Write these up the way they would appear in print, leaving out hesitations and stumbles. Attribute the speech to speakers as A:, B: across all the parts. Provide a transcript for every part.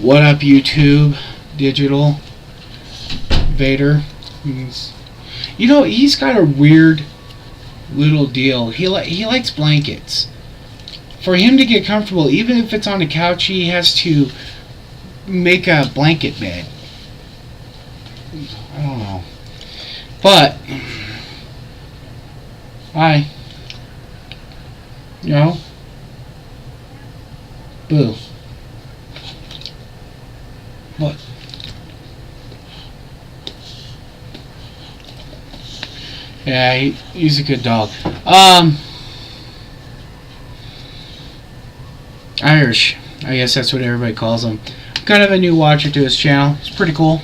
A: What up, YouTube? Digital Vader. He's got a weird little deal. He likes blankets. For him to get comfortable, even if it's on the couch, he has to make a blanket bed. I don't know. But, boo. What? Yeah, he's a good dog. Irish. I guess that's what everybody calls him. Kind of a new watcher to his channel. It's pretty cool.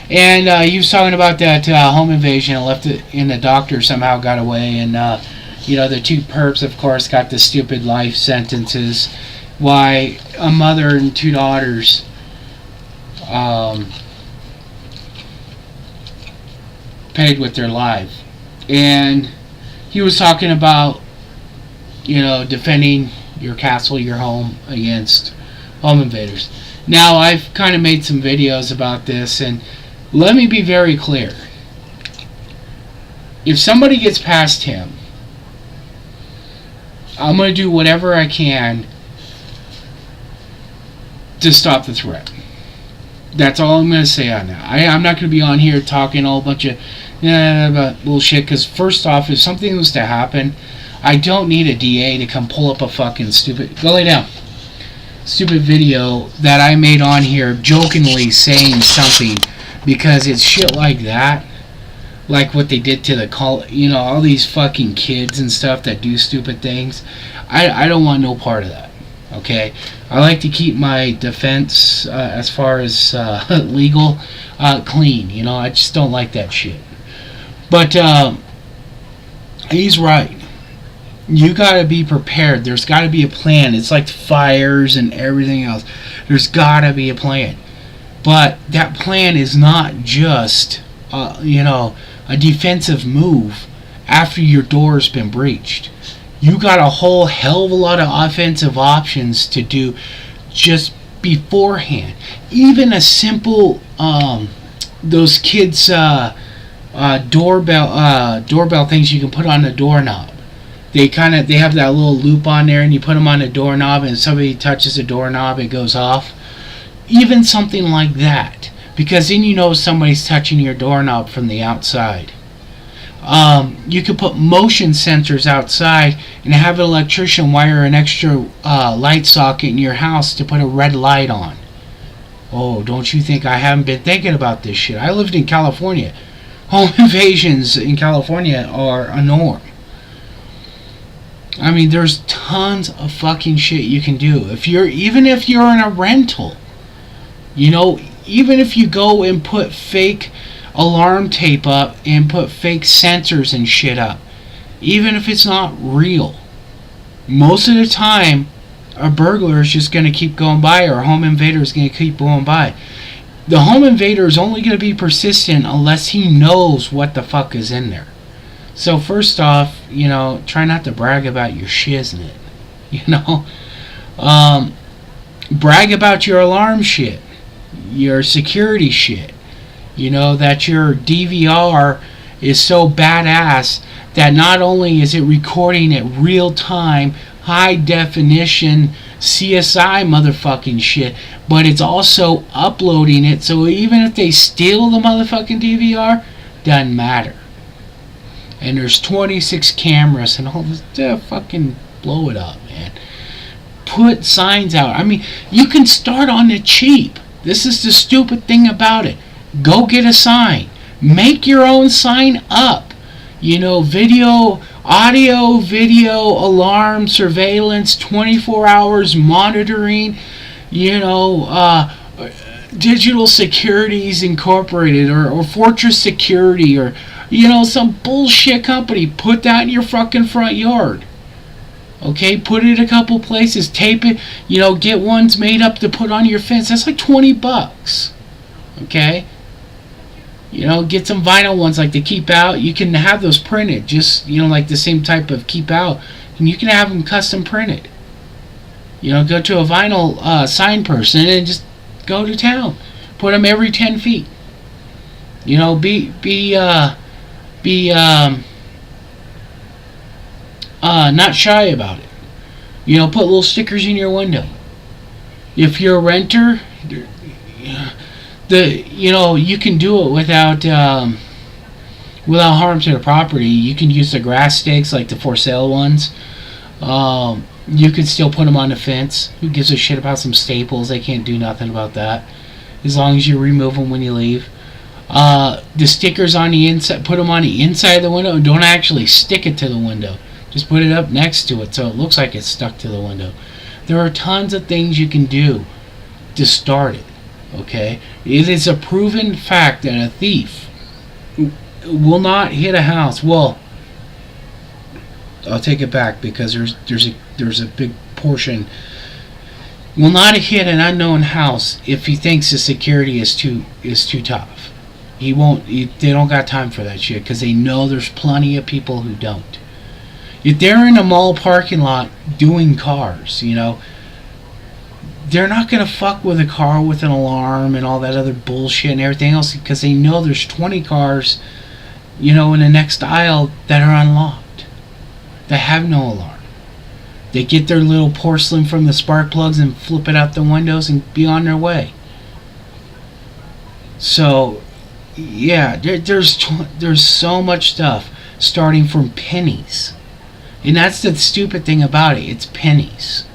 A: And he was talking about that home invasion and left it in the doctor somehow got away. And, the two perps, of course, got the stupid life sentences. Why a mother and two daughters paid with their life. And he was talking about, defending your castle, your home against home invaders. Now, I've kind of made some videos about this, and let me be very clear. If somebody gets past him, I'm going to do whatever I can to stop the threat. That's all I'm going to say on that. I'm not going to be on here talking a whole bunch of bullshit, because first off, if something was to happen, I don't need a DA to come pull up a fucking stupid video that I made on here jokingly saying something, because it's shit like that, like what they did to all these fucking kids and stuff that do stupid things. I don't want no part of that. Okay, I like to keep my defense as far as legal clean. I just don't like that shit. But he's right. You gotta be prepared. There's gotta be a plan. It's like fires and everything else. There's gotta be a plan. But that plan is not just a defensive move after your door's been breached. You got a whole hell of a lot of offensive options to do just beforehand. Even a simple those kids doorbell things you can put on the doorknob. They have that little loop on there, and you put them on the doorknob, and if somebody touches the doorknob, it goes off. Even something like that, because then somebody's touching your doorknob from the outside. You could put motion sensors outside and have an electrician wire an extra light socket in your house to put a red light on. Oh, don't you think I haven't been thinking about this shit? I lived in California. Home invasions in California are a norm. I mean, there's tons of fucking shit you can do. Even if you're in a rental, even if you go and put fake alarm tape up and put fake sensors and shit up, even if it's not real, most of the time a burglar is just going to keep going by, or a home invader is going to keep going by. The home invader is only going to be persistent unless he knows what the fuck is in there. So first off, try not to brag about your shiznit. Brag about your alarm shit, your security shit. That your DVR is so badass that not only is it recording at real time, high definition CSI motherfucking shit, but it's also uploading it, so even if they steal the motherfucking DVR, doesn't matter. And there's 26 cameras and all this. Fucking blow it up, man. Put signs out. I mean, you can start on the cheap. This is the stupid thing about it. Go get a sign. Make your own sign up. Audio, alarm, surveillance, 24 hours monitoring, Digital Securities Incorporated or Fortress Security or, some bullshit company. Put that in your fucking front yard. Okay, put it a couple places. Tape it, get ones made up to put on your fence. That's like $20. Okay? Get some vinyl ones like the Keep Out. You can have those printed, just, like the same type of Keep Out. And you can have them custom printed. Go to a vinyl sign person and just Go to town. Put them every 10 feet. You know, be not shy about it. You know, put little stickers in your window. If you're a renter, you can do it without harm to the property. You can use the grass stakes, like the for sale ones. You could still put them on the fence. Who gives a shit about some staples? They can't do nothing about that, as long as you remove them when you leave. The stickers on the inside, put them on the inside of the window. Don't actually stick it to the window. Just put it up next to it so it looks like it's stuck to the window. There are tons of things you can do to start it. Okay? It is a proven fact that a thief will not hit a house. Well, I'll take it back, because there's a big portion. Will not hit an unknown house if he thinks the security is too tough. He won't. They don't got time for that shit, because they know there's plenty of people who don't. If they're in a mall parking lot doing cars, you know, they're not gonna fuck with a car with an alarm and all that other bullshit and everything else, because they know there's 20 cars, you know, in the next aisle that are unlocked, that have no alarm. They get their little porcelain from the spark plugs and flip it out the windows and be on their way. So, yeah, there's so much stuff, starting from pennies. And that's the stupid thing about it. It's pennies.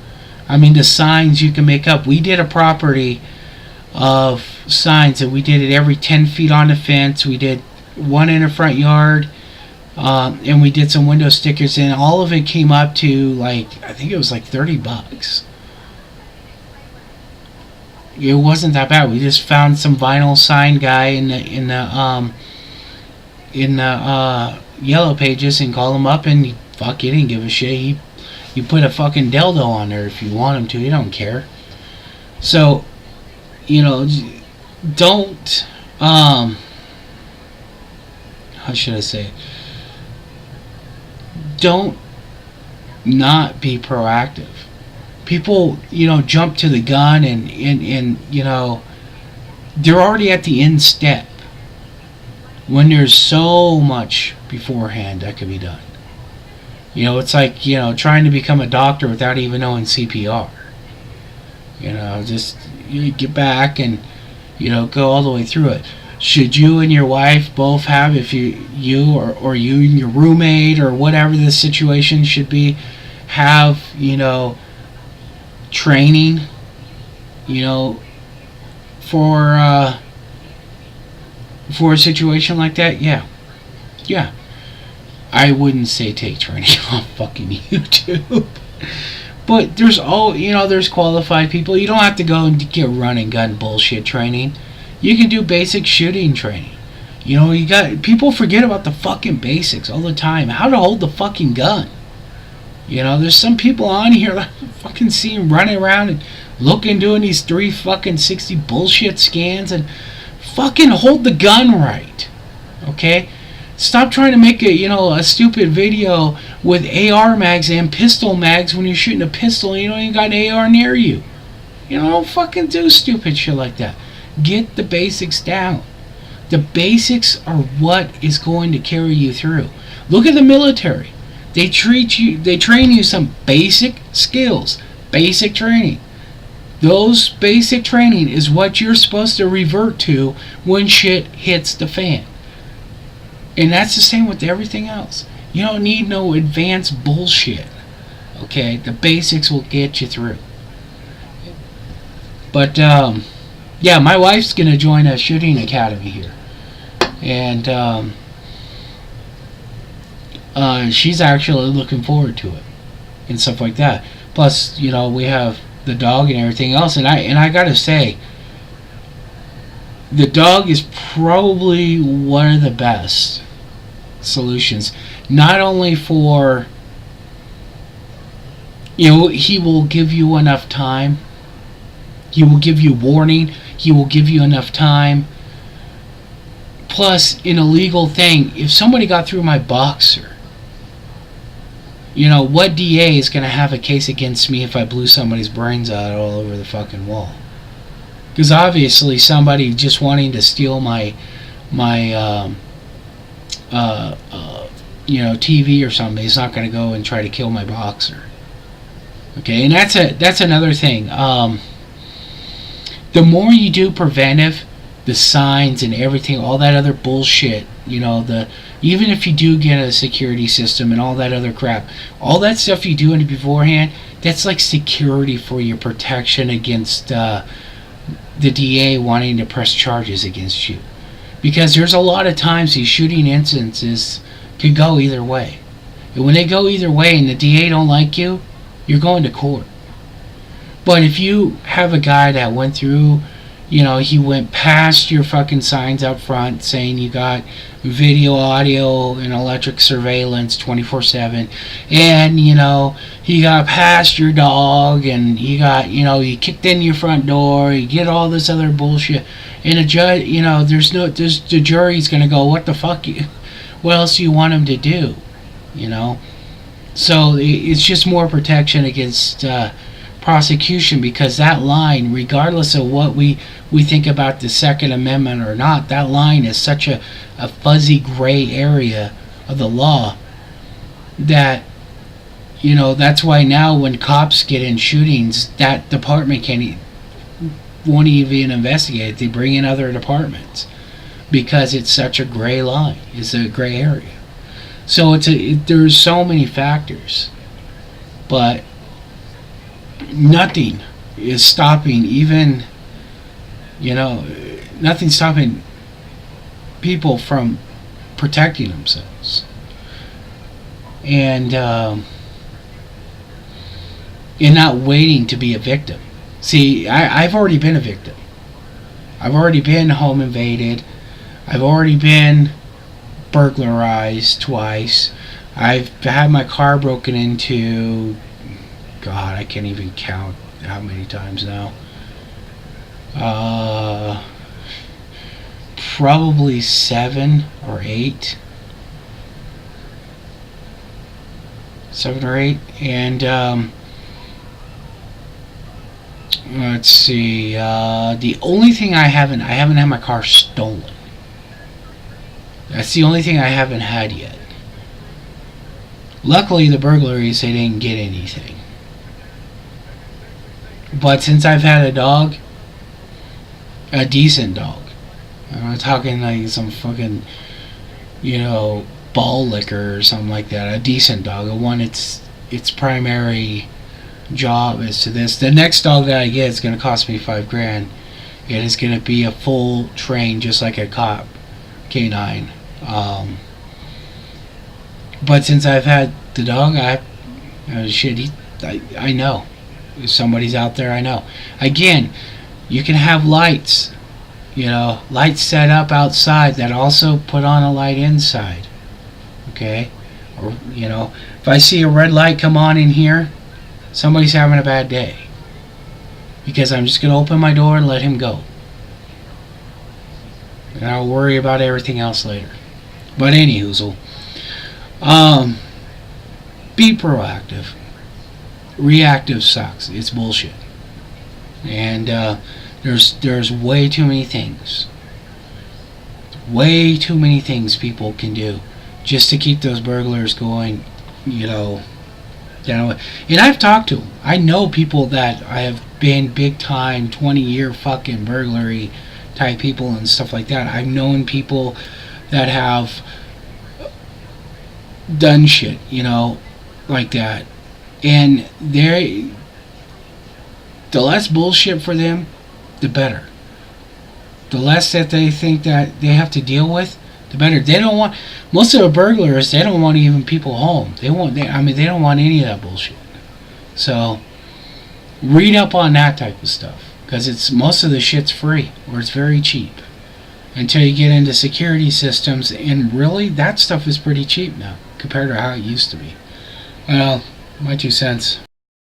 A: I mean, the signs you can make up. We did a property of signs, and we did it every 10 feet on the fence. We did one in the front yard, and we did some window stickers, and all of it came up to, like, I think it was like $30. It wasn't that bad. We just found some vinyl sign guy in the yellow pages, and called him up, and he didn't give a shit. You put a fucking dildo on there if you want him to. He don't care. So, you know, don't, how should I say it? Don't not be proactive. People, you know, jump to the gun, and you know, they're already at the end step, when there's so much beforehand that can be done. You know, it's like, you know, trying to become a doctor without even knowing CPR. You know, just you get back and, you know, go all the way through it. Should you and your wife both have, if you and your roommate, or whatever the situation should be, have, you know, training, you know, for a situation like that? Yeah. I wouldn't say take training on fucking YouTube. But there's there's qualified people. You don't have to go and get run and gun bullshit training. You can do basic shooting training. You know, people forget about the fucking basics all the time. How to hold the fucking gun. You know, there's some people on here that I fucking see them running around and doing these 360 bullshit scans, and fucking hold the gun right. Okay? Stop trying to make a stupid video with AR mags and pistol mags when you're shooting a pistol and you don't even got an AR near you. You know, don't fucking do stupid shit like that. Get the basics down. The basics are what is going to carry you through. Look at the military. They train you some basic skills, basic training. Those basic training is what you're supposed to revert to when shit hits the fan. And that's the same with everything else. You don't need no advanced bullshit. Okay? The basics will get you through. But, yeah, my wife's going to join a shooting academy here. And, she's actually looking forward to it. And stuff like that. Plus, you know, we have the dog and everything else. And I gotta say, the dog is probably one of the best solutions. Not only for, you know, he will give you enough time. He will give you warning. He will give you enough time. Plus, in a legal thing, if somebody got through my boxer, you know, what DA is going to have a case against me if I blew somebody's brains out all over the fucking wall? Because obviously somebody just wanting to steal my uh, uh, TV or something is not going to go and try to kill my boxer. Okay, and that's another thing. The more you do preventive, the signs and everything, all that other bullshit, even if you do get a security system and all that other crap, all that stuff you do in beforehand, that's like security for your protection against the DA wanting to press charges against you. Because there's a lot of times these shooting instances could go either way. And when they go either way and the DA don't like you, you're going to court. But if you have a guy that went through, he went past your fucking signs up front saying you got video, audio, and electric surveillance 24/7, and he got past your dog, and he kicked in your front door, you get all this other bullshit, and a judge, the jury's gonna go, what the fuck, what else do you want him to do, So it's just more protection against prosecution, because that line, regardless of what we think about the Second Amendment or not, that line is such a fuzzy gray area of the law that that's why now when cops get in shootings, that department won't even investigate it. They bring in other departments because it's such a gray line. It's a gray area. So there's so many factors, but nothing is stopping nothing's stopping people from protecting themselves and not waiting to be a victim. See, I've already been a victim. I've already been home invaded. I've already been burglarized twice. I've had my car broken into. God, I can't even count how many times now. Probably 7 or 8. 7 or 8. And let's see. The only thing I haven't had my car stolen. That's the only thing I haven't had yet. Luckily, the burglaries, they didn't get anything. But since I've had a dog, a decent dog, I'm not talking like some fucking, ball licker or something like that. A decent dog, a one its primary job is to this. The next dog that I get is going to cost me $5,000. It is going to be a full train, just like a cop, canine. But since I've had the dog, I know. If somebody's out there, I know. Again, you can have lights, lights set up outside that also put on a light inside. Okay? Or, if I see a red light come on in here, somebody's having a bad day. Because I'm just going to open my door and let him go. And I'll worry about everything else later. But anyhoozle, be proactive. Reactive sucks. It's bullshit. And there's way too many things. Way too many things people can do just to keep those burglars going, down. And I've talked to them. I know people that I have been big time 20-year fucking burglary type people and stuff like that. I've known people that have done shit, like that. And the less bullshit for them, the better. The less that they think that they have to deal with, the better. They don't want, most of the burglars, they don't want even people home. They don't want any of that bullshit. So read up on that type of stuff, because most of the shit's free, or it's very cheap, until you get into security systems. And really, that stuff is pretty cheap now compared to how it used to be. Well, my 2 cents.